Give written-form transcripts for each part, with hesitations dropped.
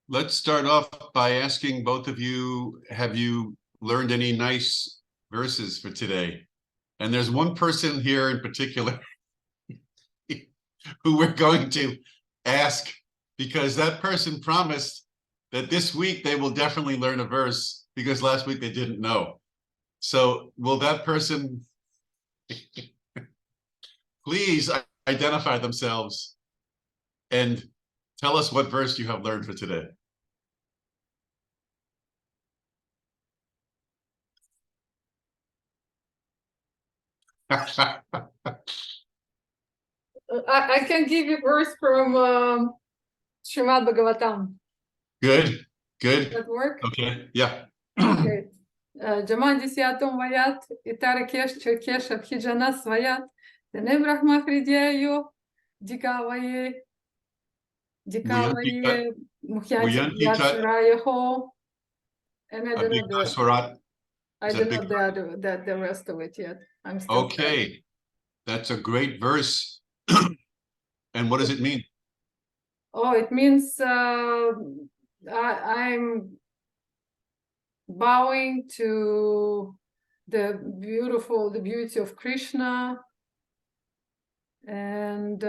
let's start off by asking both of you, have you learned any nice verses for today? And there's one person here in particular who we're going to ask, because that person promised that this week they will definitely learn a verse, because last week they didn't know. So will that person please identify themselves and tell us what verse you have learned for today? I can give you verse from Srimad Bhagavatam. Good, good. That work? Okay, yeah. Okay. Джама десятом ваят, итара кеш черкеш абхиджана сваят, тене брахма хридею, дикавае мухьянти яцраехо. And I don't know the rest of it yet. I'm still okay. That's a great verse. And what does it mean? Oh, it means I'm bowing to the beauty of Krishna, and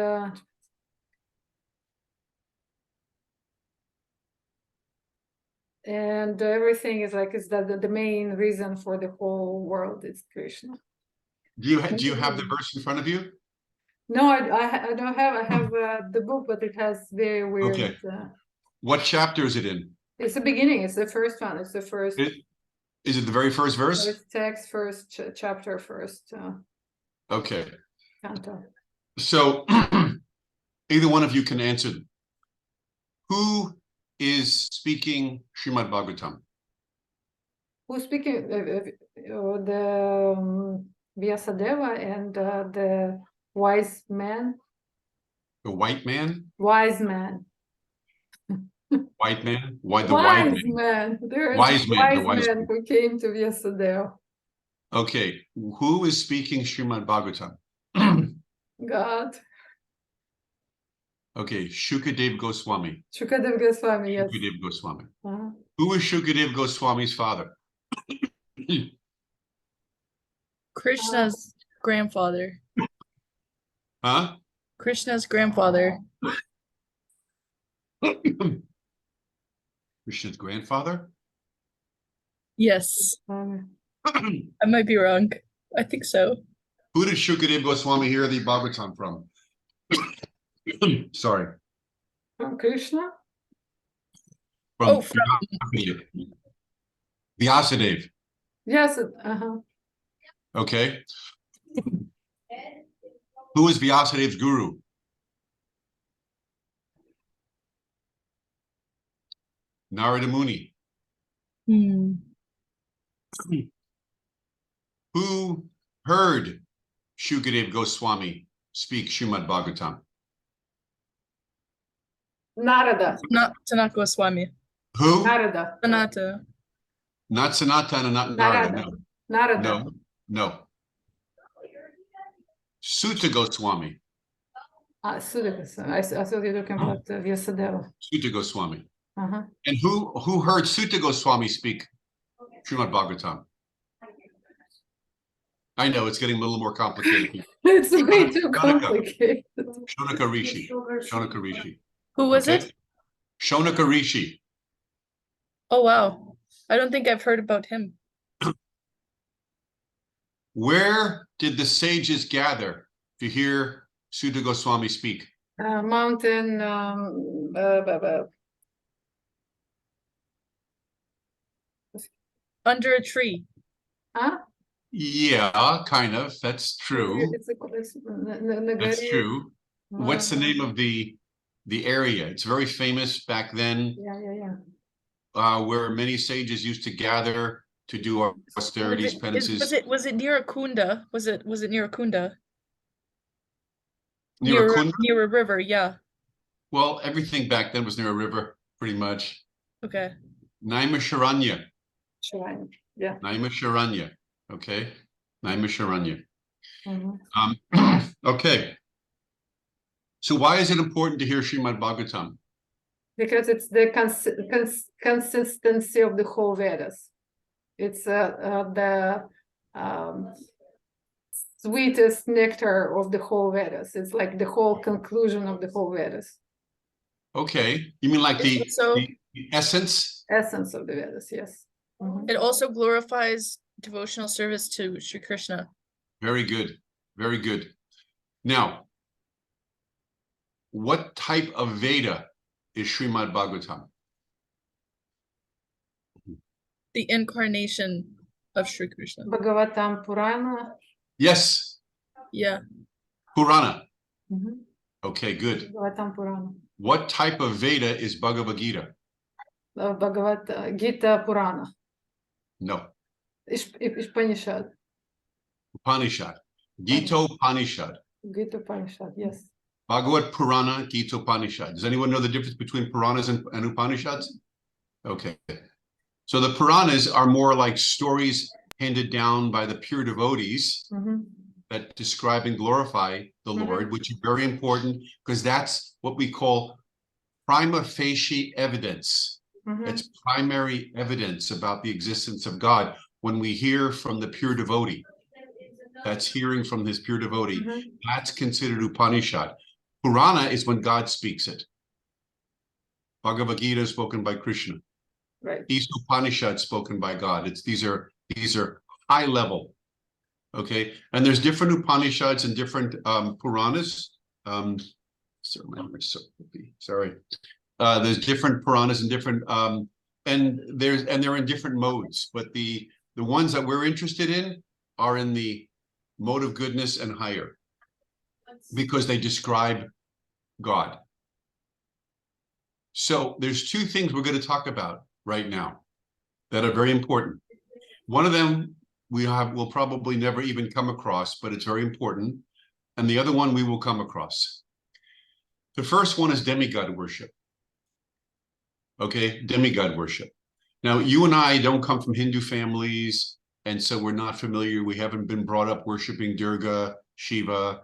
everything is like the main reason for the whole world is Krishna. Do you have the verse in front of you? No, I don't have. I have the book, but it has very weird. Okay. What chapter is it in? It's the beginning. It's the first one. It's the first. Is it the very first verse? First text, first chapter, first. Okay. Canto. So either one of you can answer. Who is speaking Srimad Bhagavatam? Who's speaking? The Vyasadeva and the wise man. The white man? Wise man. White man? Why the wise white man? There is wise a man, the wise man who came to Vyasadeva. Okay. Who is speaking Srimad Bhagavatam? God. Okay, Shukadev Goswami. Shukadev Goswami, yes. Shukadev Goswami. Who is Shukadev Goswami's father? Krishna's grandfather. Huh? Krishna's grandfather. Krishna's grandfather? Yes. I might be wrong. I think so. Who did Shukadev Goswami hear the Bhagavatam from? Sorry. From Krishna? From Vyasadeva. Yes. Okay. Who is Vyasadeva's guru? Narada Muni. Who heard Shukadev Goswami speak Srimad Bhagavatam? Narada. Not Sanat Goswami. Who? Narada. Sanata. Not Sanatana, not Narada. No. Narada. No. No. Sutta Goswami. Sutta Goswami. I thought you were talking about Vyasadeva. Sutta Goswami. And who heard Sutta Goswami speak Srimad Bhagavatam? I know it's getting a little more complicated. It's way too complicated. Shonaka Rishi. Shonaka Rishi. Who was it? Shonaka Rishi. Oh, wow. I don't think I've heard about him. Where did the sages gather to hear Sutta Goswami speak? Mountain. Under a tree. Huh? Yeah, kind of. That's true. That's true. What's the name of the area? It's very famous back then. Yeah. Where many sages used to gather to do austerities, penances. Was it near Akunda? Was it near Akunda? Near Akunda? Near a river, yeah. Well, everything back then was near a river, pretty much. Okay. Naimisharanya. Yeah. Naimisharanya. Okay. Naimisharanya. Okay. So why is it important to hear Srimad Bhagavatam? Because it's the consistency of the whole Vedas. It's the sweetest nectar of the whole Vedas. It's like the whole conclusion of the whole Vedas. Okay, you mean like It's also, the essence? Essence of the Vedas, yes. it also glorifies devotional service to Sri Krishna. Very good, very good. Now, what type of Veda is Srimad Bhagavatam? The incarnation of Sri Krishna. Bhagavatam Purana. Yes, Yeah. Purana. Mhm. Okay, good. Bhagavatam Purana. What type of Veda is Bhagavad Gita? Bhagavad Gita Purana. No, Upanishad. Upanishad. Gita Upanishad. Gita Upanishad, yes. Bhagavad Purana, Gita Upanishad. Does anyone know the difference between Puranas and Upanishads? Okay. So the Puranas are more like stories handed down by the pure devotees Mhm. that describe and glorify the Lord, which is very important because that's what we call prima facie evidence. Mhm. It's primary evidence about the existence of God when we hear from the pure devotee. That's hearing from this pure devotee. Mhm. That's considered Upanishad. Purana is when God speaks it. Bhagavad Gita is spoken by Krishna. Right. These Upanishads spoken by God. These are high level. Okay, and there's different Upanishads and different Puranas. Sorry. There's different Puranas and different and they're in different modes, but the ones that we're interested in are in the mode of goodness and higher because they describe God. So there's two things we're going to talk about right now that are very important. One of them we'll probably never even come across, but it's very important. And the other one we will come across. The first one is demigod worship. Okay, demigod worship. Now, you and I don't come from Hindu families, and so we're not familiar. We haven't been brought up worshiping Durga, Shiva,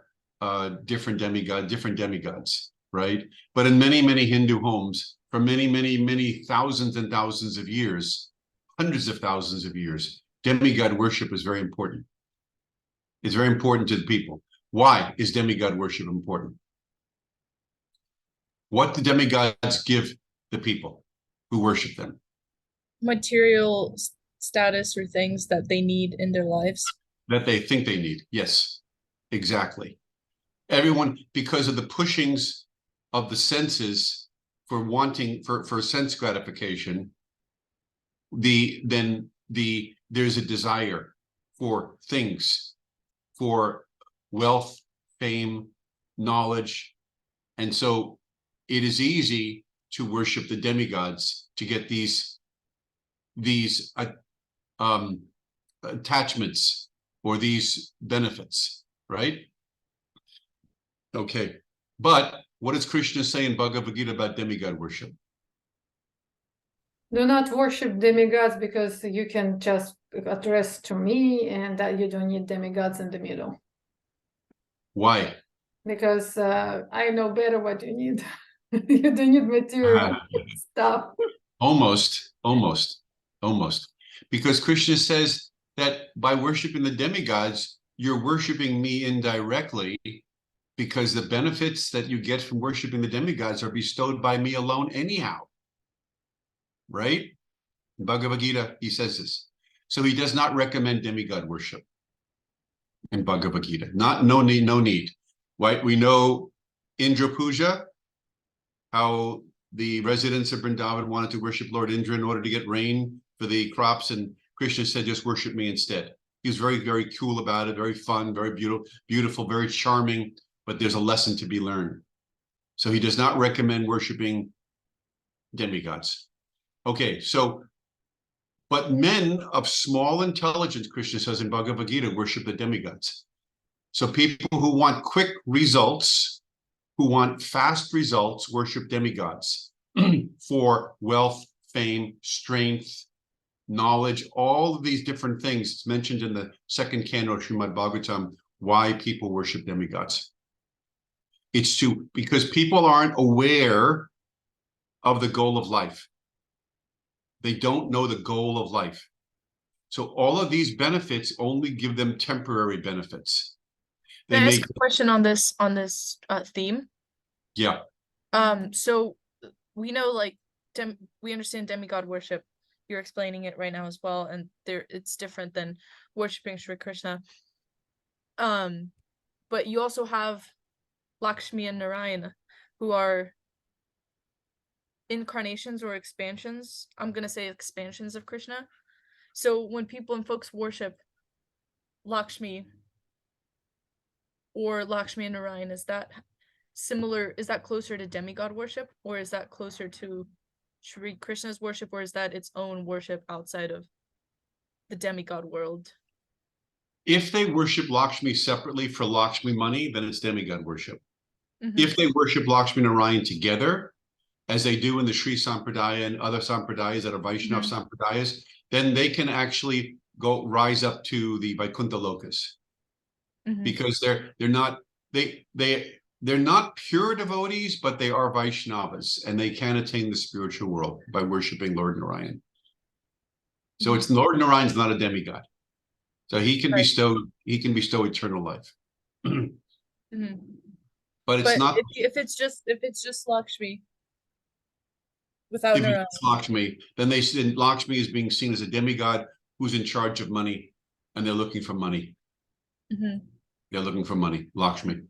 different demigods, right? But in many, many Hindu homes, for many, many, many thousands and thousands of years, hundreds of thousands of years, demigod worship is very important. It's very important to the people. Why is demigod worship important? What do demigods give the people who worship them? Material status or things that they need in their lives. That they think they need. Yes, exactly. Everyone, because of the pushings of the senses for wanting for sense gratification, there's a desire for things, for wealth, fame, knowledge, and so it is easy to worship the demigods to get these attachments or these benefits, right? Okay, but what does Krishna say in Bhagavad Gita about demigod worship? Do not worship demigods because you can just address to me and that you don't need demigods in the middle. Why? Because I know better what you need. You don't need material stuff. Almost. Because Krishna says that by worshiping the demigods, you're worshiping me indirectly because the benefits that you get from worshiping the demigods are bestowed by me alone anyhow. Right? In Bhagavad Gita, he says this. So he does not recommend demigod worship in Bhagavad Gita. No need. Right? We know Indra Puja, how the residents of Vrindavan wanted to worship Lord Indra in order to get rain for the crops, and Krishna said, just worship me instead. He was very, very cool about it, very fun, very beautiful, very charming, but there's a lesson to be learned. So he does not recommend worshiping demigods. Okay, so, but men of small intelligence, Krishna says in Bhagavad Gita, worship the demigods. So people who want quick results, who want fast results, worship demigods for wealth, fame, strength, knowledge, all of these different things. It's mentioned in the second canto of Srimad Bhagavatam, why people worship demigods. It's because people aren't aware of the goal of life. They don't know the goal of life. So all of these benefits only give them temporary benefits. They Can I make, ask a question on this theme? yeah. So we know like we understand demigod worship. You're explaining it right now as well, and it's different than worshiping Sri Krishna. But you also have Lakshmi and Narayana, who are incarnations or expansions. I'm gonna say expansions of Krishna. So when people and folks worship Lakshmi or Lakshmi and Narayan, is that similar? Is that closer to demigod worship, or is that closer to Sri Krishna's worship, or is that its own worship outside of the demigod world? If they worship Lakshmi separately for Lakshmi money, then it's demigod worship. Mhm. If they worship Lakshmi and Narayan together, as they do in the Sri Sampradaya and other Sampradayas that are Vaishnava Sampradayas, then they can actually go rise up to the Vaikuntha Lokas. Because they're not pure devotees, but they are Vaishnavas, and they can attain the spiritual world by worshiping Lord Narayan. So it's Lord Narayan's not a demigod. So he can bestow eternal life. But it's not if it's just Lakshmi without if Narayan. it's Lakshmi, then Lakshmi is being seen as a demigod who's in charge of money, and they're looking for money. They're looking for money, Lakshmi.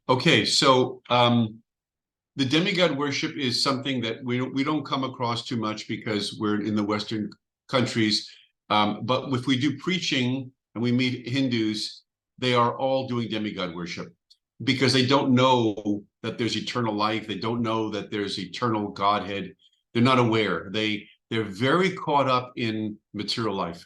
Okay, so the demigod worship is something that we don't come across too much because we're in the Western countries. But if we do preaching and we meet Hindus, they are all doing demigod worship because they don't know that there's eternal life. They don't know that there's eternal Godhead. They're not aware. They're very caught up in material life.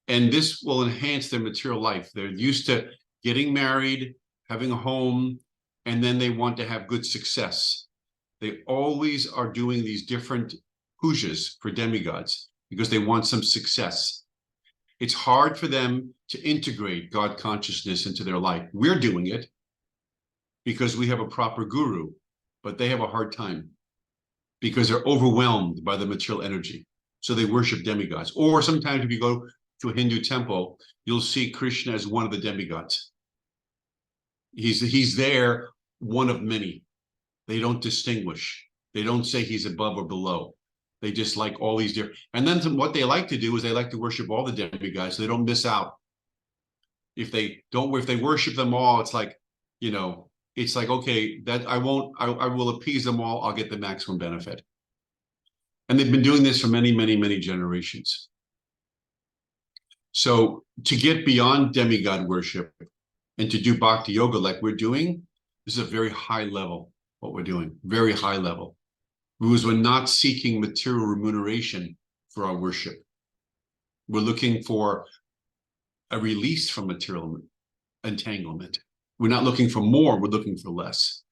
And this will enhance their material life. They're used to getting married, having a home, and then they want to have good success. They always are doing these different pujas for demigods because they want some success. It's hard for them to integrate God consciousness into their life. We're doing it because we have a proper guru, but they have a hard time because they're overwhelmed by the material energy. So they worship demigods. Or sometimes if you go to a Hindu temple, you'll see Krishna as one of the demigods. He's there, one of many. They don't distinguish. They don't say he's above or below. They just like all these different. And then what they like to do is they like to worship all the demigods so they don't miss out. If they worship them all, it's like, it's like, okay, that I will appease them all. I'll get the maximum benefit. And they've been doing this for many, many, many generations. So to get beyond demigod worship and to do bhakti yoga like we're doing, this is a very high level, what we're doing, very high level. Because we're not seeking material remuneration for our worship. We're looking for a release from material entanglement. We're not looking for more, we're looking for less.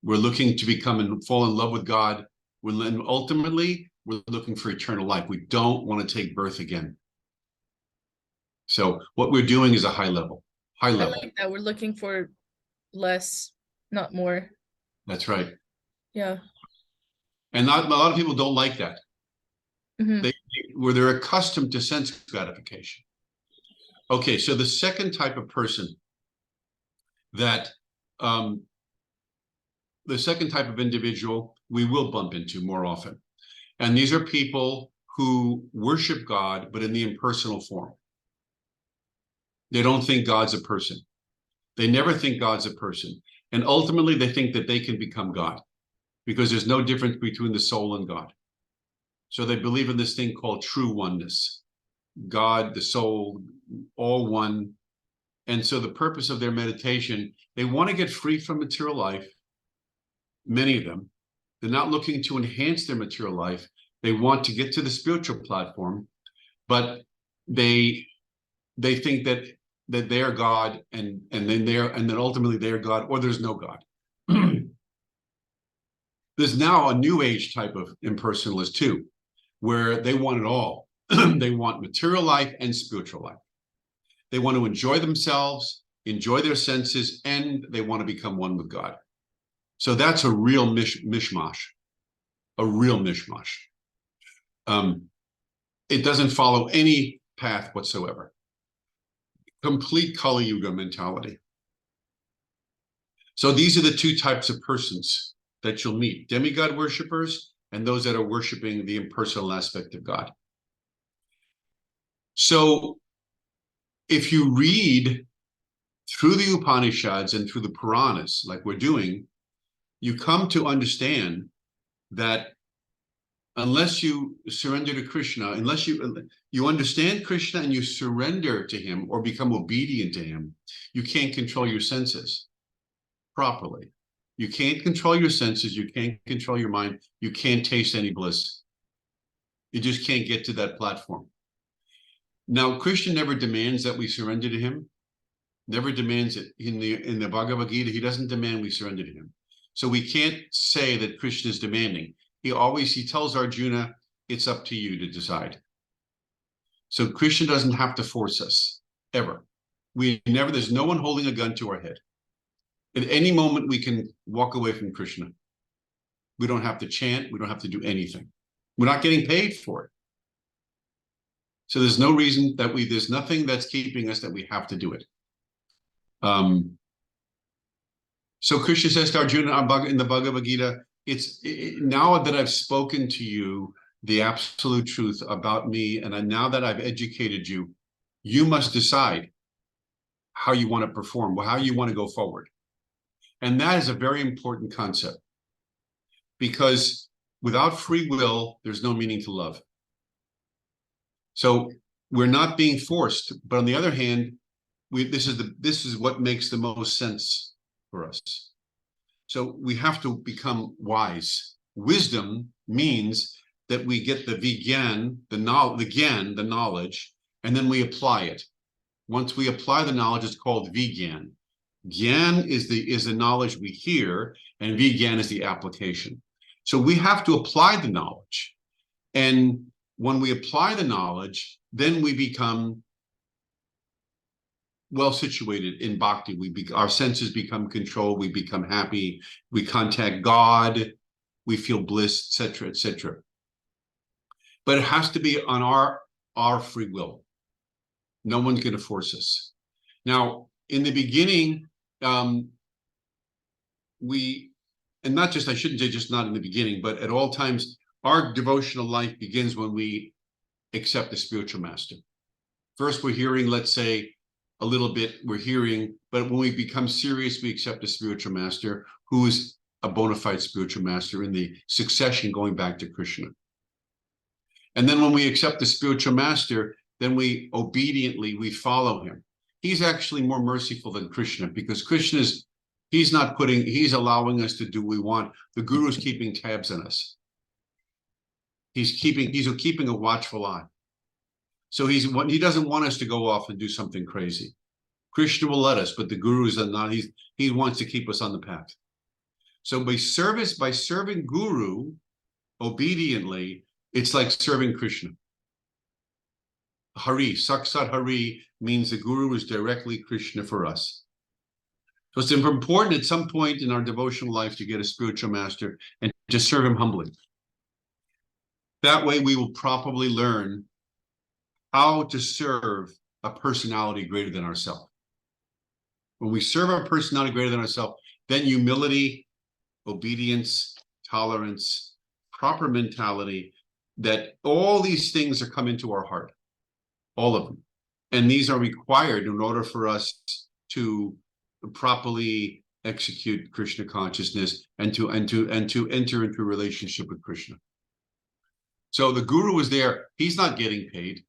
We're looking to become and fall in love with God. Ultimately, we're looking for eternal life. We don't want to take birth again. So what we're doing is a high level. I like that. We're looking for less, not more. That's right. Yeah. And a lot of people don't like that. They're accustomed to sense gratification. Okay, so the second type of person that the second type of individual we will bump into more often. And these are people who worship God, but in the impersonal form. They don't think God's a person. They never think God's a person. And ultimately, they think that they can become God because there's no difference between the soul and God. So they believe in this thing called true oneness. God, the soul, all one. And so the purpose of their meditation, they want to get free from material life. Many of them, they're not looking to enhance their material life. They want to get to the spiritual platform, but they think that they are God, and then ultimately they are God, or there's no God. There's now a new age type of impersonalist too, where they want it all. They want material life and spiritual life. They want to enjoy themselves, enjoy their senses, and they want to become one with God. So that's a real mishmash, a real mishmash. It doesn't follow any path whatsoever. Complete Kali Yuga mentality. So these are the two types of persons that you'll meet: demigod worshipers and those that are worshiping the impersonal aspect of God. So if you read through the Upanishads and through the Puranas, like we're doing, you come to understand that unless you surrender to Krishna, unless you understand Krishna and you surrender to him or become obedient to him, you can't control your senses properly. You can't control your senses. You can't control your mind. You can't taste any bliss. You just can't get to that platform. Now, Krishna never demands that we surrender to him. Never demands it. In the Bhagavad Gita, he doesn't demand we surrender to him. So we can't say that Krishna is demanding. He tells Arjuna, it's up to you to decide. So Krishna doesn't have to force us, ever. There's no one holding a gun to our head. At any moment, we can walk away from Krishna. We don't have to chant. We don't have to do anything. We're not getting paid for it. So there's no reason that there's nothing that's keeping us that we have to do it. So Krishna says to Arjuna in the Bhagavad Gita, now that I've spoken to you the absolute truth about me, and now that I've educated you, you must decide how you want to perform, how you want to go forward. And that is a very important concept, because without free will, there's no meaning to love. So we're not being forced, but on the other hand, this is what makes the most sense for us. So we have to become wise. Wisdom means that we get the vigyan, the knowledge, and then we apply it. Once we apply the knowledge, it's called vigyan. Gyan is the knowledge we hear, and vigyan is the application. So we have to apply the knowledge. And when we apply the knowledge, then we become well situated in bhakti. Our senses become controlled, we become happy, we contact God, we feel bliss, etc., etc. But it has to be on our free will. No one's going to force us. Now, in the beginning, and not just, I shouldn't say just not in the beginning, but at all times, our devotional life begins when we accept the spiritual master. First, we're hearing, let's say, a little bit, we're hearing, but when we become serious, we accept a spiritual master who is a bona fide spiritual master in the succession going back to Krishna. And then when we accept the spiritual master, then we follow him. He's actually more merciful than Krishna, because Krishna he's allowing us to do what we want. The guru is keeping tabs on us. He's keeping a watchful eye. So he doesn't want us to go off and do something crazy. Krishna will let us, but the guru is not. He wants to keep us on the path. So by serving guru obediently, it's like serving Krishna. Hari, Saksat Hari means the guru is directly Krishna for us. So it's important at some point in our devotional life to get a spiritual master and just serve him humbly. That way we will probably learn how to serve a personality greater than ourselves. When we serve a personality greater than ourselves, then humility, obedience, tolerance, proper mentality, that all these things are come into our heart, all of them. And these are required in order for us to properly execute Krishna consciousness and to enter into a relationship with Krishna. So the guru is there. He's not getting paid.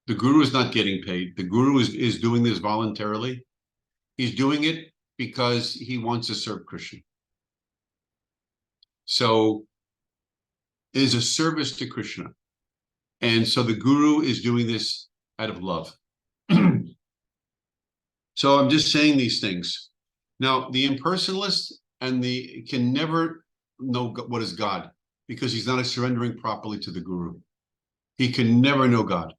The guru is not getting paid. The guru is doing this voluntarily. He's doing it because he wants to serve Krishna. So it is a service to Krishna. And so the guru is doing this out of love. So I'm just saying these things. Now, the impersonalist can never know what is God, because he's not surrendering properly to the guru. He can never know God.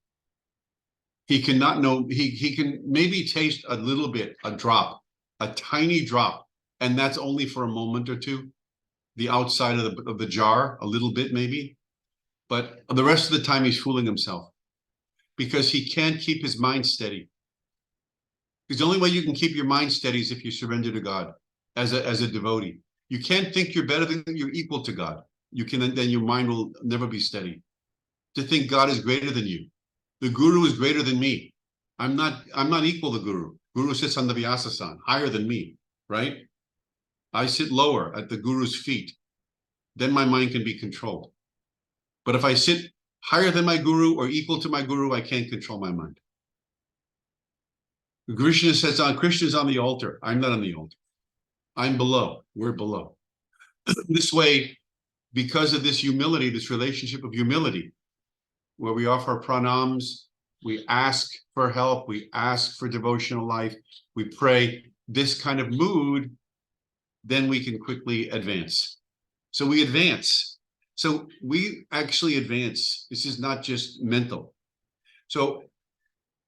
He cannot know, he can maybe taste a little bit, a drop, a tiny drop and that's only for a moment or two, the outside of the jar, a little bit maybe, but the rest of the time he's fooling himself because he can't keep his mind steady. Because the only way you can keep your mind steady is if you surrender to God as a devotee. You can't think you're better than you're equal to God. You can, then your mind will never be steady. To think God is greater than you. The guru is greater than me. I'm not equal to Guru. Guru sits on the Vyasa-san, higher than me, right? I sit lower at the Guru's feet. Then my mind can be controlled. But if I sit higher than my Guru or equal to my Guru, I can't control my mind. Krishna says, Krishna's on the altar. I'm not on the altar. I'm below. We're below. This way, because of this humility, this relationship of humility, where we offer pranams, we ask for help, we ask for devotional life, we pray, this kind of mood, then we can quickly advance. So we advance. So we actually advance. This is not just mental. So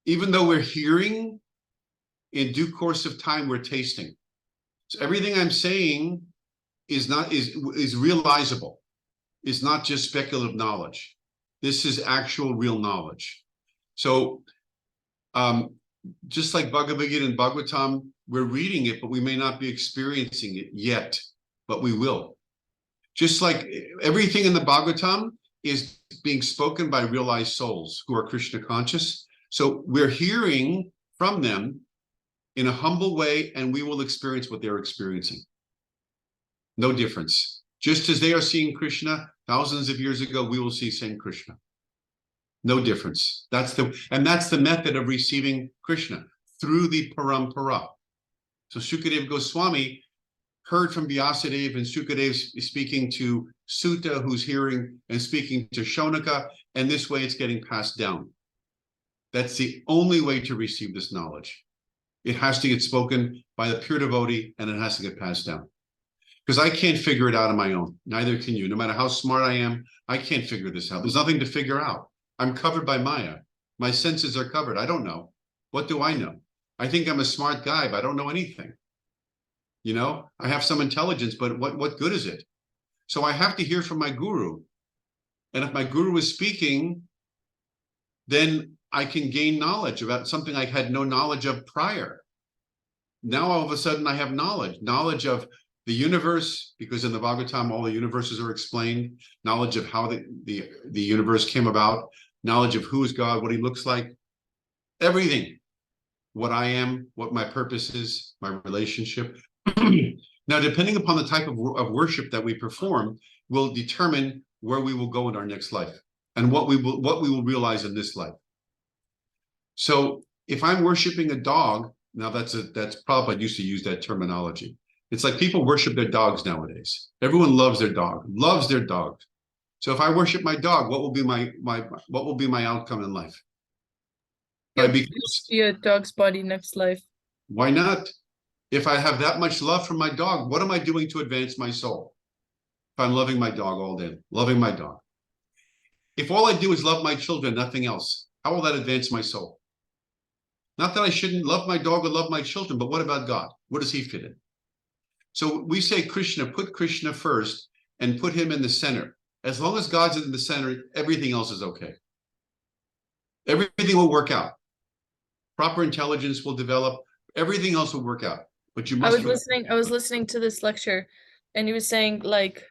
even though we're hearing, in due course of time, we're tasting. So everything I'm saying is realizable. It's not just speculative knowledge. This is actual real knowledge. So just like Bhagavad Gita and Bhagavatam, we're reading it, but we may not be experiencing it yet, but we will. Just like everything in the Bhagavatam is being spoken by realized souls who are Krishna conscious. So we're hearing from them in a humble way, and we will experience what they're experiencing. No difference. Just as they are seeing Krishna thousands of years ago, we will see same Krishna. No difference. That's the method of receiving Krishna, through the parampara. So Sukadeva Goswami heard from Vyasadeva, and Sukadeva is speaking to Sutta, who's hearing and speaking to Shonaka, and this way it's getting passed down. That's the only way to receive this knowledge. It has to get spoken by the pure devotee, and it has to get passed down. Because I can't figure it out on my own. Neither can you. No matter how smart I am, I can't figure this out. There's nothing to figure out. I'm covered by Maya. My senses are covered. I don't know. What do I know? I think I'm a smart guy, but I don't know anything. You know, I have some intelligence, but what good is it? So I have to hear from my guru. And if my guru is speaking, then I can gain knowledge about something I had no knowledge of prior. Now, all of a sudden, I have knowledge of the universe, because in the Bhagavatam, all the universes are explained, knowledge of how the universe came about, knowledge of who is God, what he looks like, everything, what I am, what my purpose is, my relationship. Now, depending upon the type of worship that we perform, will determine where we will go in our next life and what we will realize in this life. So if I'm worshiping a dog, now that's probably, I used to use that terminology. It's like people worship their dogs nowadays. Everyone loves their dog, loves their dog. So if I worship my dog, what will be my outcome in life? You'll see a dog's body next life. Why not? If I have that much love for my dog, what am I doing to advance my soul? If I'm loving my dog all day, loving my dog. If all I do is love my children, nothing else, how will that advance my soul? Not that I shouldn't love my dog or love my children, but what about God? Where does he fit in? So we say Krishna, put Krishna first and put him in the center. As long as God's in the center, everything else is okay. Everything will work out. Proper intelligence will develop. Everything else will work out. But you must. I was listening to this lecture, and he was saying, like,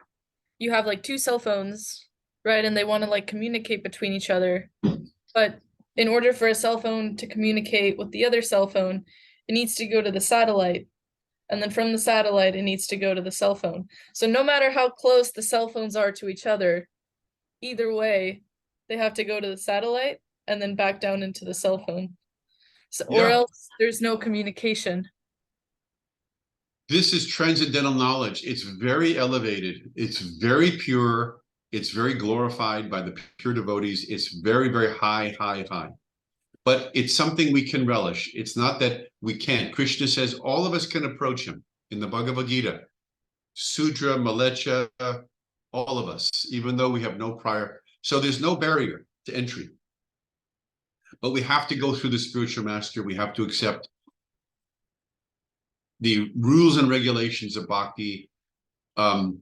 you have like two cell phones, right? And they want to like communicate between each other. But in order for a cell phone to communicate with the other cell phone, it needs to go to the satellite. And then from the satellite, it needs to go to the cell phone. So no matter how close the cell phones are to each other, either way, they have to go to the satellite and then back down into the cell phone. So, or else there's no communication. This is transcendental knowledge. It's very elevated. It's very pure. It's very glorified by the pure devotees. It's very, very high, high, high. But it's something we can relish. It's not that we can't. Krishna says all of us can approach him in the Bhagavad Gita. Sudra, Malecha, all of us, even though we have no prior. So there's no barrier to entry. But we have to go through the spiritual master. We have to accept the rules and regulations of bhakti. Not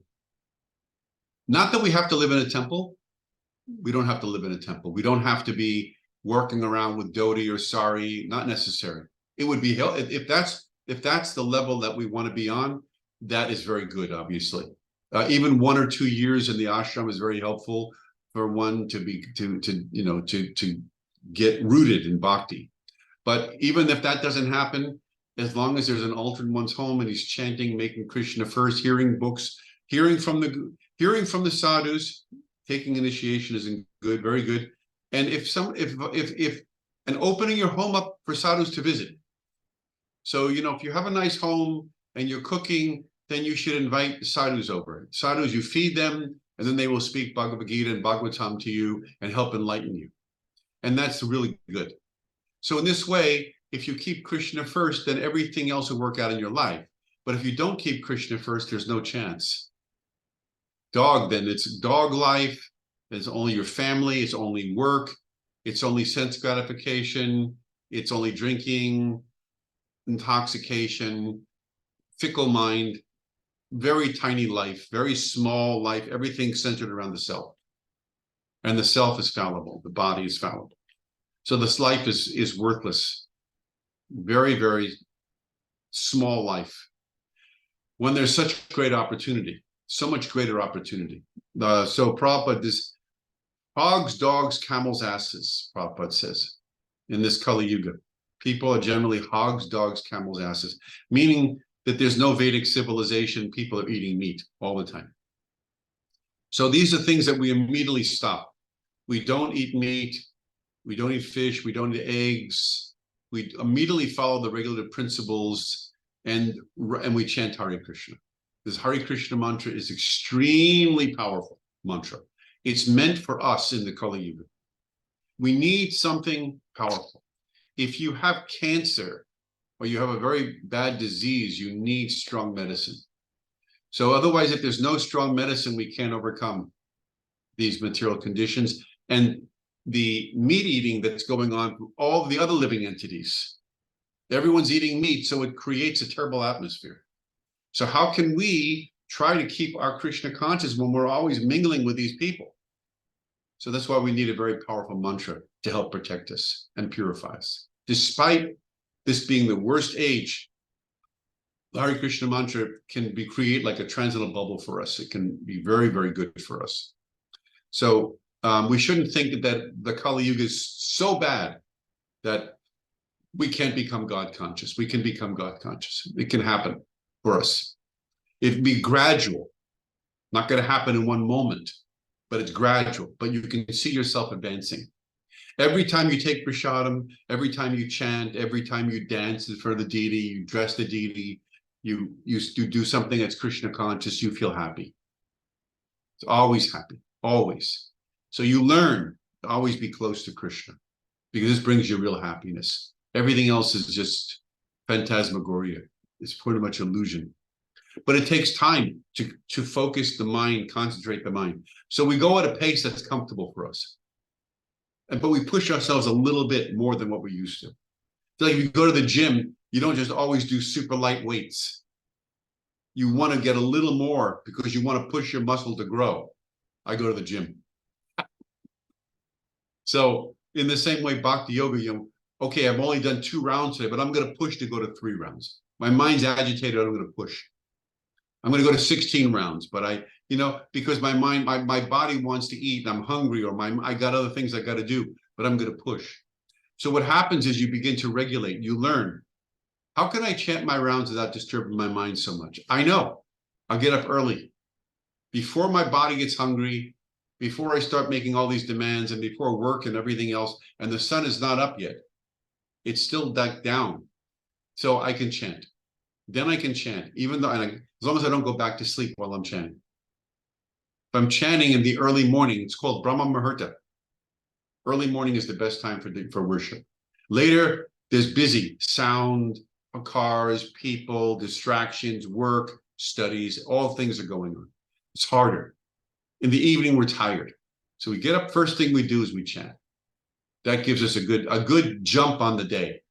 that we have to live in a temple. We don't have to live in a temple. We don't have to be working around with dhoti or sari. Not necessary. It would be if that's the level that we want to be on. That is very good. Obviously, even 1 or 2 years in the ashram is very helpful for one to get rooted in bhakti. But even if that doesn't happen, as long as there's an altar in one's home and he's chanting, making Krishna first, hearing books, hearing from the sadhus, taking initiation is good, very good. And and opening your home up for sadhus to visit. So, if you have a nice home and you're cooking, then you should invite sadhus over. Sadhus, you feed them, and then they will speak Bhagavad Gita and Bhagavatam to you and help enlighten you. And that's really good. So in this way, if you keep Krishna first, then everything else will work out in your life. But if you don't keep Krishna first, there's no chance. Then it's dog life. It's only your family. It's only work. It's only sense gratification. It's only drinking, intoxication, fickle mind, very tiny life, very small life, everything centered around the self. And the self is fallible. The body is fallible. So this life is worthless. Very, very small life. When there's such great opportunity, so much greater opportunity. So Prabhupada, this hogs, dogs, camels, asses, Prabhupada says, in this Kali Yuga. People are generally hogs, dogs, camels, asses, meaning that there's no Vedic civilization. People are eating meat all the time. So these are things that we immediately stop. We don't eat meat. We don't eat fish. We don't eat eggs. We immediately follow the regulative principles and we chant Hare Krishna. This Hare Krishna mantra is extremely powerful mantra. It's meant for us in the Kali Yuga. We need something powerful. If you have cancer or you have a very bad disease, you need strong medicine. So otherwise, if there's no strong medicine, we can't overcome these material conditions. And the meat eating that's going on from all the other living entities, everyone's eating meat, so it creates a terrible atmosphere. So how can we try to keep our Krishna conscious when we're always mingling with these people? So that's why we need a very powerful mantra to help protect us and purify us. Despite this being the worst age, the Hare Krishna mantra can create like a transcendental bubble for us. It can be very, very good for us. So we shouldn't think that the Kali Yuga is so bad that we can't become God conscious. We can become God conscious. It can happen for us. It'd be gradual, not going to happen in one moment, but it's gradual. But you can see yourself advancing. Every time you take prasadam, every time you chant, every time you dance for the deity, you dress the deity, you do something that's Krishna conscious, you feel happy. It's always happy, always. So you learn to always be close to Krishna because this brings you real happiness. Everything else is just phantasmagoria. It's pretty much illusion. But it takes time to focus the mind, concentrate the mind. So we go at a pace that's comfortable for us. But we push ourselves a little bit more than what we used to. So like if you go to the gym, you don't just always do super light weights. You want to get a little more because you want to push your muscle to grow. I go to the gym. So in the same way, Bhakti Yoga, okay, I've only done 2 rounds today, but I'm going to push to go to 3 rounds. My mind's agitated, I'm going to push. I'm going to go to 16 rounds, but because my mind, my body wants to eat, and I'm hungry, or I got other things I got to do, but I'm going to push. So what happens is you begin to regulate, you learn. How can I chant my rounds without disturbing my mind so much? I know. I'll get up early. Before my body gets hungry, before I start making all these demands, and before work and everything else, and the sun is not up yet, it's still down. So I can chant. Then I can chant, even though, as long as I don't go back to sleep while I'm chanting. If I'm chanting in the early morning, it's called Brahma Muhurta. Early morning is the best time for worship. Later, there's busy sound, cars, people, distractions, work, studies, all things are going on. It's harder. In the evening, we're tired. So we get up, first thing we do is we chant. That gives us a good jump on the day.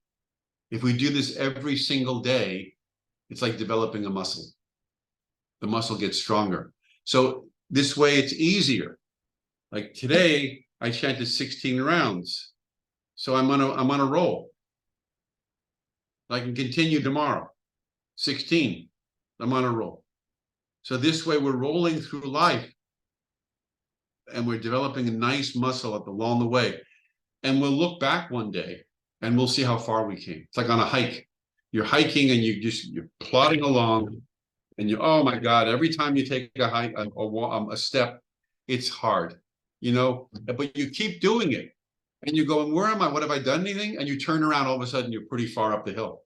If we do this every single day, It's like developing a muscle. The muscle gets stronger. So this way it's easier. Like today, I chanted 16 rounds. So I'm on a roll. I can continue tomorrow. 16. I'm on a roll. So this way we're rolling through life and we're developing a nice muscle along the way. And we'll look back one day and we'll see how far we came. It's like on a hike. You're hiking and you're plodding along and oh my God, every time you take a hike, a step, it's hard, but you keep doing it and you're going, where am I? What have I done anything? And you turn around, all of a sudden you're pretty far up the hill.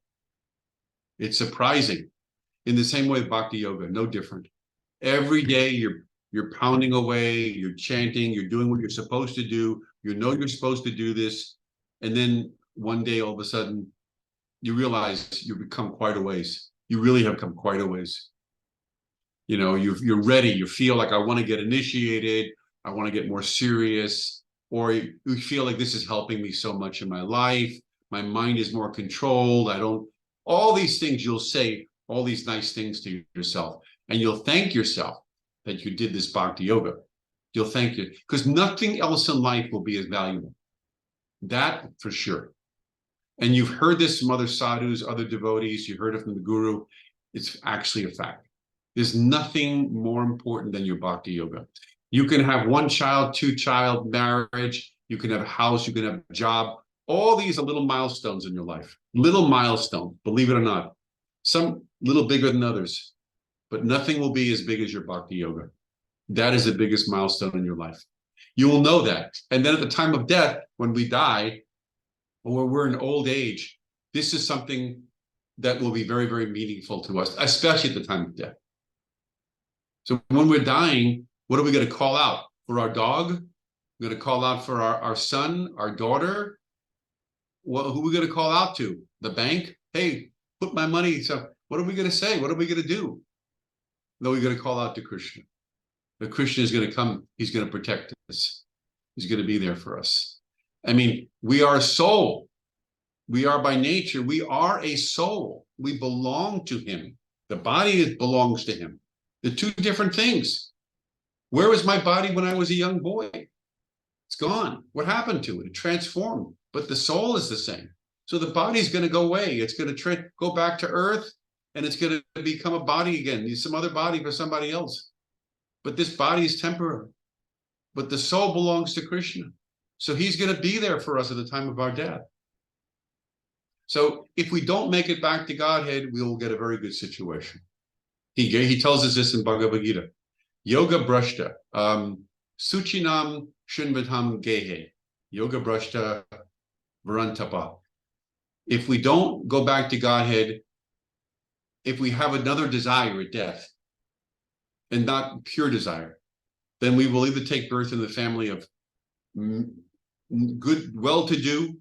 It's surprising. In the same way with Bhakti Yoga, no different. Every day you're pounding away, you're chanting, you're doing what you're supposed to do. You know you're supposed to do this. And then one day, all of a sudden, you realize you've become quite a ways. You really have come quite a ways. You're ready. You feel like I want to get initiated. I want to get more serious. Or you feel like this is helping me so much in my life. My mind is more controlled. All these things you'll say, all these nice things to yourself. And you'll thank yourself that you did this Bhakti Yoga. You'll thank you. Because nothing else in life will be as valuable. That for sure. And you've heard this from other sadhus, other devotees. You heard it from the guru. It's actually a fact. There's nothing more important than your Bhakti Yoga. You can have 1 child, 2 child marriage. You can have a house. You can have a job. All these are little milestones in your life. Little milestones, believe it or not. Some little bigger than others. But nothing will be as big as your Bhakti Yoga. That is the biggest milestone in your life. You will know that. And then at the time of death, when we die, or when we're in old age, this is something that will be very, very meaningful to us, especially at the time of death. So when we're dying, what are we going to call out? For our dog? We're going to call out for our son, our daughter? Well, who are we going to call out to? The bank? Hey, put my money. So what are we going to say? What are we going to do? No, we're going to call out to Krishna. But Krishna is going to come. He's going to protect us. He's going to be there for us. I mean, we are a soul. We are by nature. We are a soul. We belong to him. The body belongs to him. The two different things. Where was my body when I was a young boy? It's gone. What happened to it? It transformed. But the soul is the same. So the body's going to go away. It's going to go back to earth, and it's going to become a body again. Need some other body for somebody else. But this body is temporary. But the soul belongs to Krishna. So he's going to be there for us at the time of our death. So if we don't make it back to Godhead, we will get a very good situation. He tells us this in Bhagavad Gita. Yoga brashta, suchinam shinvatam gehe, yoga brashta varantapa. If we don't go back to Godhead, if we have another desire at death, and not pure desire, then we will either take birth in the family of good, well-to-do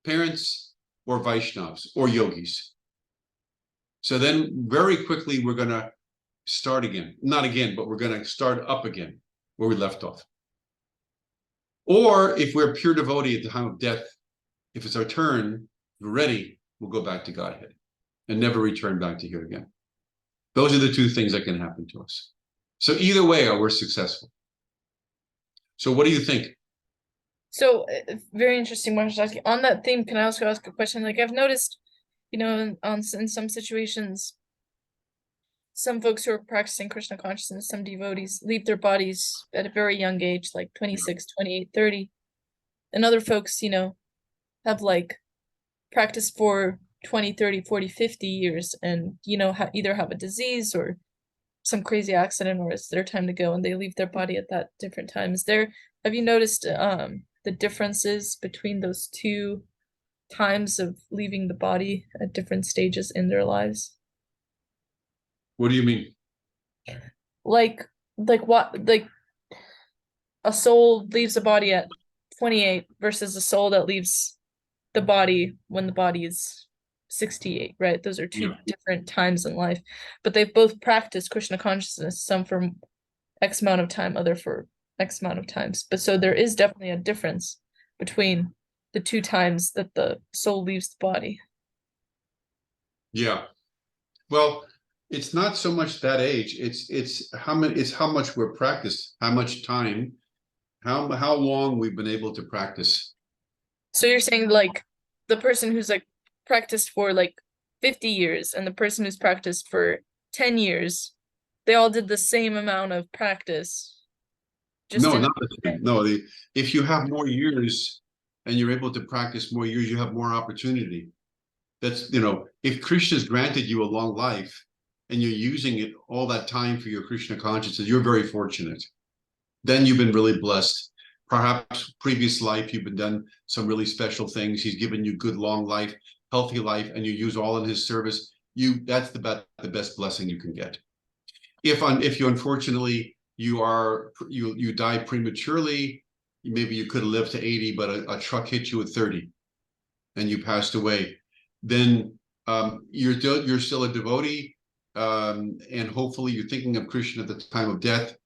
parents, or Vaishnavas, or yogis. So then very quickly we're going to start again. Not again, but we're going to start up again where we left off. Or if we're a pure devotee at the time of death, if it's our turn, we're ready, we'll go back to Godhead and never return back to here again. Those are the two things that can happen to us. So either way, we're successful. So what do you think? So very interesting, Mahashakti. On that theme, can I also ask a question? Like I've noticed, in some situations, some folks who are practicing Krishna consciousness, some devotees leave their bodies at a very young age, like 26, 28, 30. And other folks, have like practiced for 20, 30, 40, 50 years and, either have a disease or some crazy accident, or it's their time to go and they leave their body at that different time. Have you noticed the differences between those two times of leaving the body at different stages in their lives? What do you mean? Like a soul leaves a body at 28 versus a soul that leaves the body when the body is 68, right? Those are two different times in life, but they've both practiced Krishna consciousness, some for X amount of time, other for X amount of times. But so there is definitely a difference between the two times that the soul leaves the body. Yeah. Well, it's not so much that age. It's how much we're practiced, how much time, how long we've been able to practice. So you're saying like the person who's like practiced for like 50 years and the person who's practiced for 10 years, they all did the same amount of practice. Just No, in not the same. No, if you have more years and you're able to practice more years, you have more opportunity. That's, if Krishna's granted you a long life and you're using it all that time for your Krishna consciousness, you're very fortunate. Then you've been really blessed. Perhaps previous life, you've been done some really special things. He's given you good, long life, healthy life, and you use all in his service. That's the best blessing you can get. If you unfortunately you die prematurely, maybe you could have lived to 80, but a truck hit you at 30 and you passed away, then you're still a devotee, and hopefully you're thinking of Krishna at the time of death.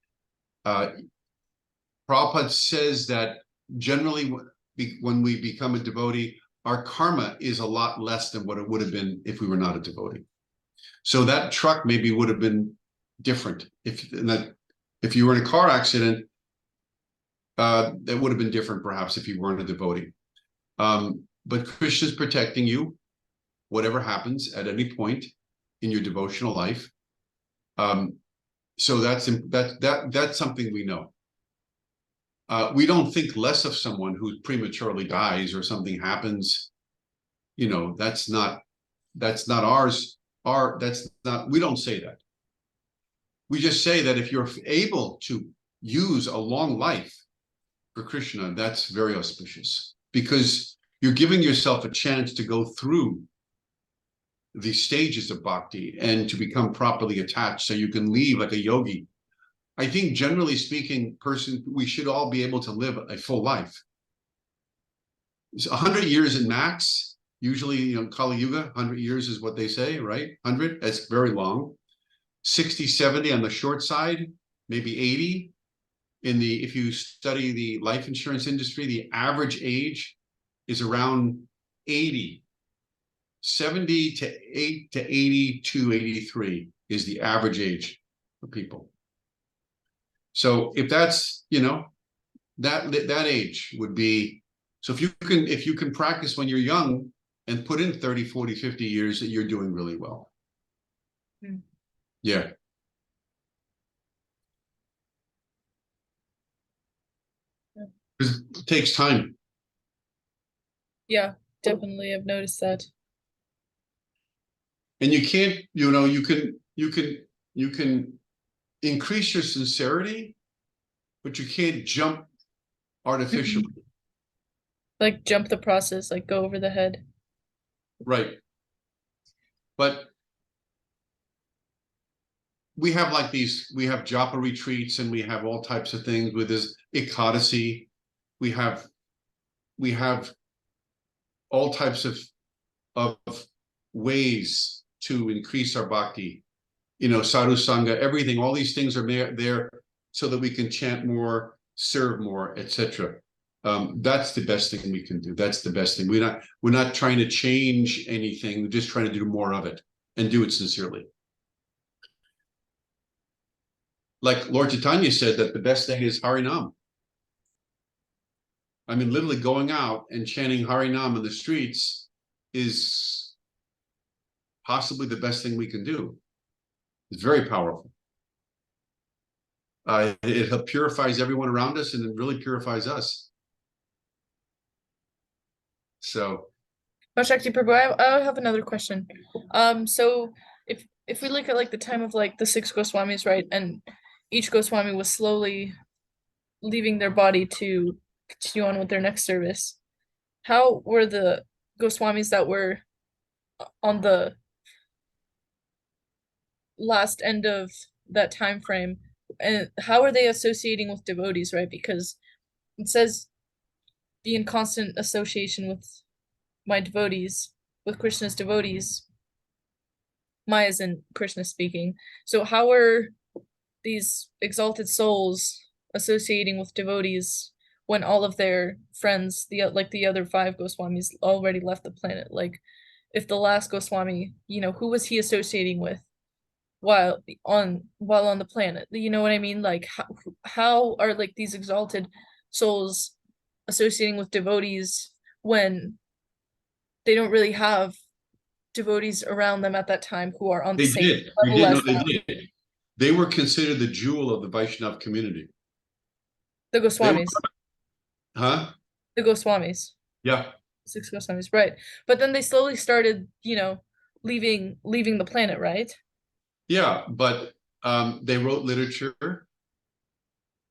Prabhupada says that generally when we become a devotee, our karma is a lot less than what it would have been if we were not a devotee. So that truck maybe would have been different if you were in a car accident. That would have been different perhaps if you weren't a devotee. But Krishna's protecting you, whatever happens at any point in your devotional life. So that's something we know. We don't think less of someone who prematurely dies or something happens. That's not ours. We don't say that. We just say that if you're able to use a long life for Krishna, that's very auspicious, because you're giving yourself a chance to go through the stages of bhakti and to become properly attached so you can leave like a yogi. I think generally speaking, we should all be able to live a full life. It's 100 years in max. Usually, Kali Yuga, 100 years is what they say, right? 100, that's very long. 60, 70 on the short side, maybe 80. If you study the life insurance industry, the average age is around 80. 70 to 8 to 82, 83 is the average age for people. So if that's, that age would be, so if you can practice when you're young and put in 30, 40, 50 years, that you're doing really well. Mm. Yeah. Because it takes time. Yeah, definitely. I've noticed that. And you can't, you can increase your sincerity, but you can't jump artificially. Like jump the process, like go over the head. Right. But we have we have japa retreats, and we have all types of things with this ekadasi. We have all types of ways to increase our bhakti. Sadhu sangha, everything, all these things are there so that we can chant more, serve more, etc. That's the best thing we can do. That's the best thing. We're not trying to change anything. We're just trying to do more of it and do it sincerely. Like Lord Chaitanya said, that the best thing is Harinam. I mean, literally going out and chanting Harinam in the streets is possibly the best thing we can do. It's very powerful. It purifies everyone around us, and it really purifies us. So, Mahashakti Prabhu, I have another question. So if we look at like the time of like the 6 Goswamis, right, and each Goswami was slowly leaving their body to continue on with their next service, how were the Goswamis that were on the last end of that time frame, and how are they associating with devotees, right? Because it says be in constant association with my devotees, with Krishna's devotees. Maya isn't Krishna speaking. So how are these exalted souls associating with devotees when all of their friends, the other 5 Goswamis, already left the planet? Like, if the last Goswami, who was he associating with while on the planet? You know what I mean? Like how are like these exalted souls associating with devotees when they don't really have devotees around them at that time who are on the They same did. You level did know as they them? did. They were considered the jewel of the Vaishnava community. The They were, Goswamis. huh? The Goswamis. Yeah. 6 Goswamis, right. But then they slowly started, leaving the planet, right? Yeah, but they wrote literature.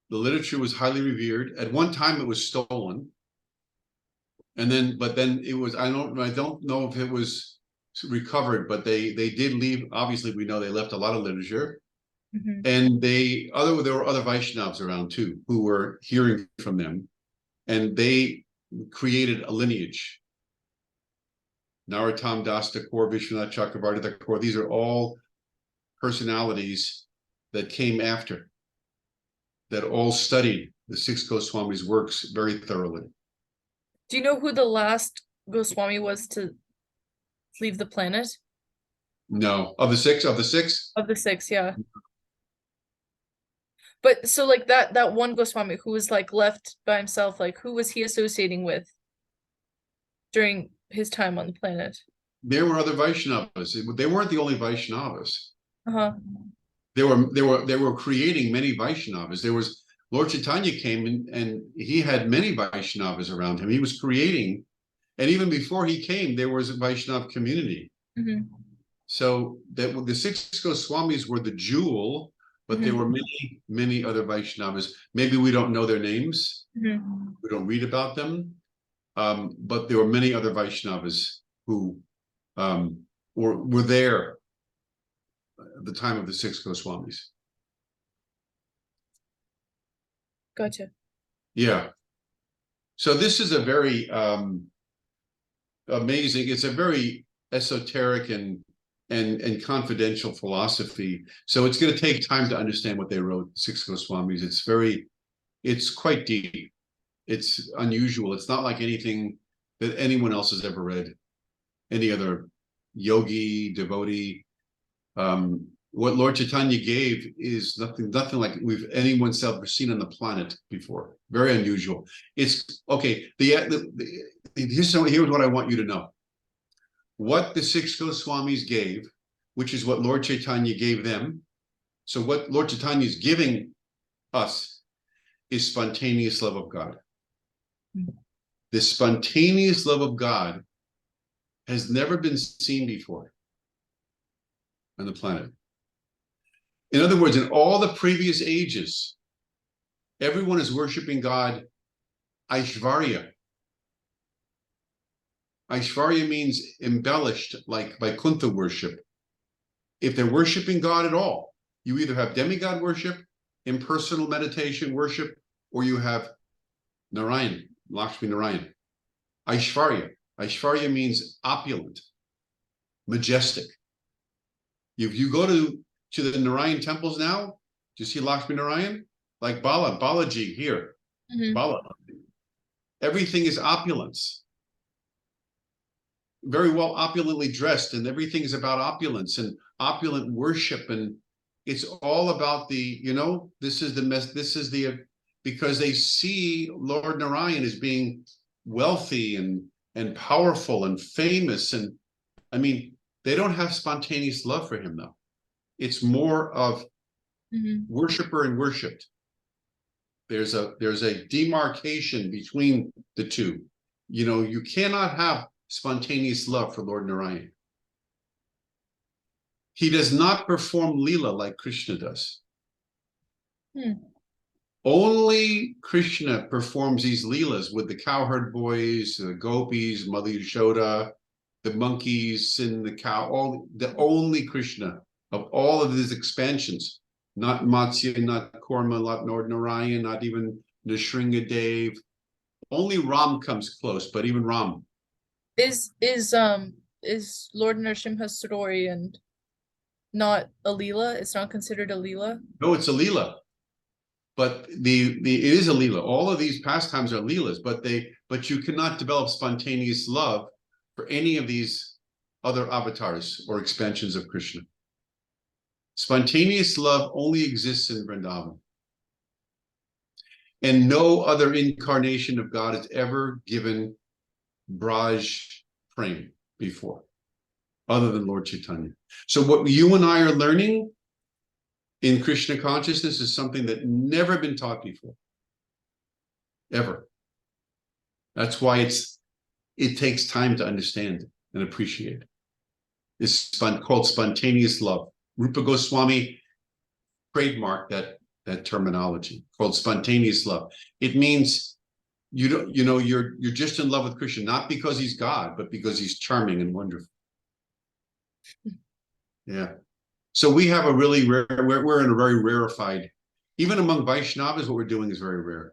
The literature was highly revered. At one time, it was stolen, but then it was. I don't know if it was recovered, but they did leave. Obviously, we know they left a lot of literature, and there were other Vaishnavas around too who were hearing from them, and they created a lineage. Narottam Das Thakur, Vishwanath Chakravarti Thakur. These are all personalities that came after, that all studied the 6 Goswamis' works very thoroughly. Do you know who the last Goswami was to leave the planet? No, of the six, Of the 6, yeah. But so like that one Goswami who was like left by himself, like who was he associating with during his time on the planet? There were other Vaishnavas. They weren't the only Vaishnavas. Uh-huh. They were creating many Vaishnavas. There was Lord Chaitanya came and he had many Vaishnavas around him. He was creating, and even before he came, there was a Vaishnava community. So that the 6 Goswamis were the jewel, but there were many other Vaishnavas. Maybe we don't know their names. We don't read about them. But there were many other Vaishnavas who were there at the time of the 6 Goswamis. Gotcha. Yeah. So this is a very amazing, it's a very esoteric and confidential philosophy. So it's going to take time to understand what they wrote, the 6 Goswamis. It's quite deep. It's unusual. It's not like anything that anyone else has ever read. Any other yogi, devotee. What Lord Chaitanya gave is nothing like anyone's ever seen on the planet before. Very unusual. It's okay. Here's what I want you to know. What the 6 Goswamis gave, which is what Lord Chaitanya gave them. So what Lord Chaitanya is giving us is spontaneous love of God. The spontaneous love of God has never been seen before on the planet. In other words, in all the previous ages, everyone is worshiping God Aishvarya. Aishvarya means embellished, like Vaikuntha worship. If they're worshiping God at all, you either have demigod worship, impersonal meditation worship, or you have Narayan, Lakshmi Narayan. Aishvarya. Aishvarya means opulent, majestic. If you go to the Narayan temples now, do you see Lakshmi Narayan? Like Balaji here. Bala. Everything is opulence. Very well opulently dressed, and everything is about opulence and opulent worship, and it's all about because they see Lord Narayan as being wealthy and powerful and famous, and I mean they don't have spontaneous love for him though. It's more of worshiper and worshipped. There's a demarcation between the two. You cannot have spontaneous love for Lord Narayan. He does not perform Leela like Krishna does. Only Krishna performs these Leelas with the cowherd boys, the gopis, Mother Yashoda, the monkeys and the cow, only Krishna of all of these expansions, not Matsya, not Kurma, not Lord Narayan, not even Nrsingadev. Only Ram comes close, but even Ram. Is Lord Nrsimha's story and not a Leela? It's not considered a Leela? No, it's a Leela. But it is a Leela. All of these pastimes are Leelas, but you cannot develop spontaneous love for any of these other avatars or expansions of Krishna. Spontaneous love only exists in Vrindavan. And no other incarnation of God has ever given Braj Prem before, other than Lord Chaitanya. So what you and I are learning in Krishna consciousness is something that never been taught before, ever. That's why it takes time to understand and appreciate. It's called spontaneous love. Rupa Goswami trademarked that terminology called spontaneous love. It means you're just in love with Krishna, not because he's God, but because he's charming and wonderful. Yeah. So we have a really rare, we're in a very rarefied, even among Vaishnavas, what we're doing is very rare.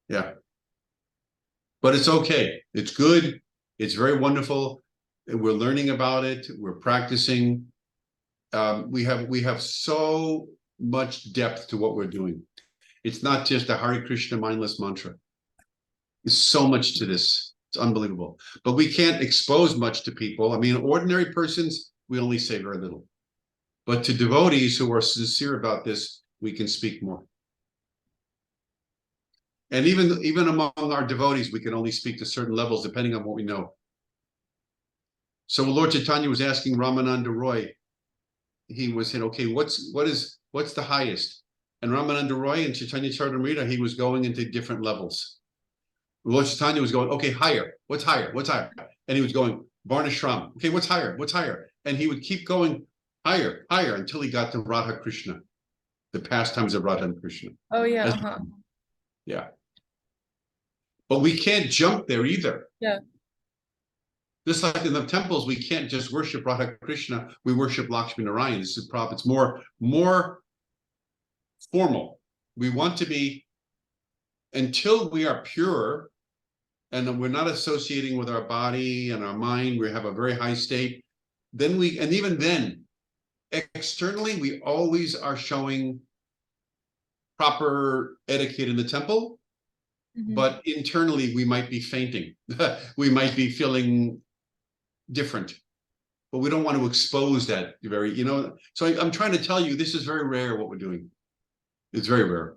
Yeah. But it's okay. It's good. It's very wonderful. We're learning about it. We're practicing. We have so much depth to what we're doing. It's not just a Hare Krishna mindless mantra. There's so much to this. It's unbelievable. But we can't expose much to people. I mean, ordinary persons, we only say very little. But to devotees who are sincere about this, we can speak more. And even among our devotees, we can only speak to certain levels depending on what we know. So Lord Chaitanya was asking Ramananda Roy, he was saying, okay, what's the highest? And Ramananda Roy and Chaitanya Charitamrita, he was going into different levels. Lord Chaitanya was going, okay, higher. What's higher? What's higher? And he was going, Varnashram. Okay, what's higher? What's higher? And he would keep going higher, higher until he got to Radha Krishna, the pastimes of Radha and Krishna. Oh yeah. Yeah. But we can't jump there either. Yeah. Just like in the temples, we can't just worship Radha Krishna. We worship Lakshmi Narayan. This is probably it's more formal. We want to be, until we are pure and we're not associating with our body and our mind, we have a very high state, then and even then, externally, we always are showing proper etiquette in the temple, but internally we might be fainting. We might be feeling different, but we don't want to expose that so I'm trying to tell you, this is very rare what we're doing. It's very rare.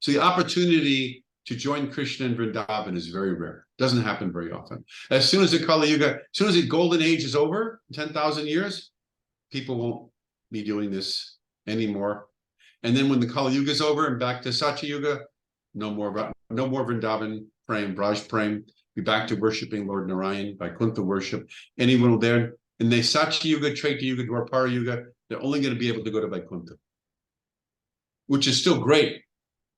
So the opportunity to join Krishna in Vrindavan is very rare. Doesn't happen very often. As soon as the Kali Yuga, as soon as the golden age is over, 10,000 years, people won't be doing this anymore. And then when the Kali Yuga is over and back to Satya Yuga, no more Vrindavan Prem, Braj Prem. Be back to worshiping Lord Narayan, Vaikuntha worship. Anyone there in the Satya Yuga, Treta Yuga, Dwapara Yuga, they're only going to be able to go to Vaikuntha, which is still great,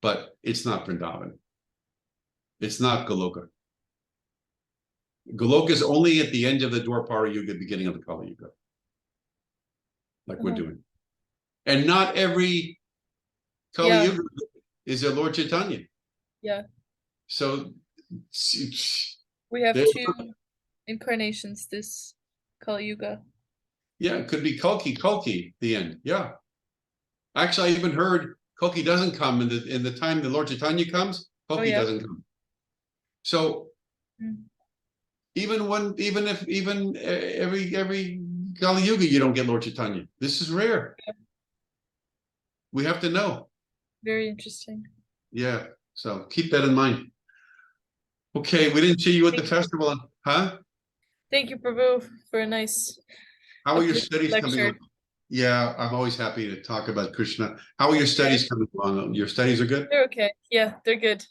but it's not Vrindavan. It's not Goloka. Goloka is only at the end of the Dwapara Yuga, beginning of the Kali Yuga, like we're doing. And not every Kali Yuga is a Lord Chaitanya. Yeah. So we have 2 incarnations this Kali Yuga. Yeah, it could be Kalki, the end. Yeah. Actually, I even heard Kalki doesn't come in the time the Lord Chaitanya comes, Kalki doesn't come. So even every Kali Yuga you don't get Lord Chaitanya. This is rare. Yeah. We have to know. Very interesting. Yeah. So keep that in mind. Okay, we didn't see you at the festival, huh? Thank you, Prabhu, for a nice. How are your studies coming along? Yeah, I'm always happy to talk about Krishna. How are your studies coming along? Your studies are good? They're okay. Yeah, they're good.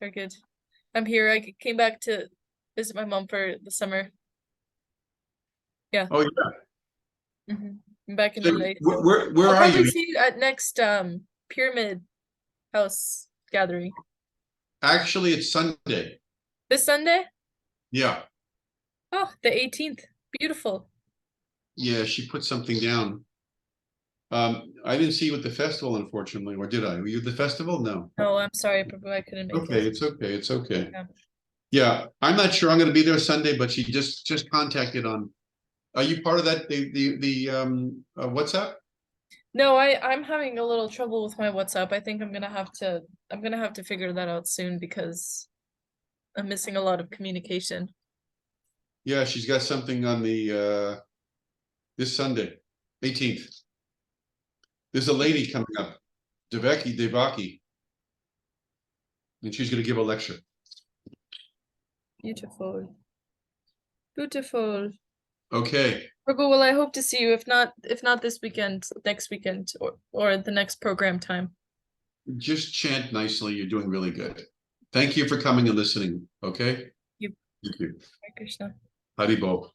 They're good. I'm here. I came back to visit my mom for the summer. Yeah. Oh yeah. I'm back in LA. So where I'll are probably you? see you at next Pyramid House gathering. Actually, it's Sunday. This Sunday? Yeah. Oh, the 18th. Beautiful. Yeah, she put something down. I didn't see you at the festival, unfortunately, or did I? Were you at the festival? No. No, I'm sorry, Prabhu. I couldn't make it. Okay, it's okay. It's okay. Yeah, I'm not sure I'm going to be there Sunday, but she just contacted on. Are you part of that? The WhatsApp? No, I'm having a little trouble with my WhatsApp. I think I'm gonna have to figure that out soon because I'm missing a lot of communication. Yeah, she's got something on the this Sunday, 18th. There's a lady coming up, Devaki, and she's going to give a lecture. Beautiful. Beautiful. Okay. Prabhu, well, I hope to see you. If not this weekend, next weekend, or the next program time. Just chant nicely. You're doing really good. Thank you for coming and listening. Okay. Yep. Thank you. Hare Krishna. Haribol.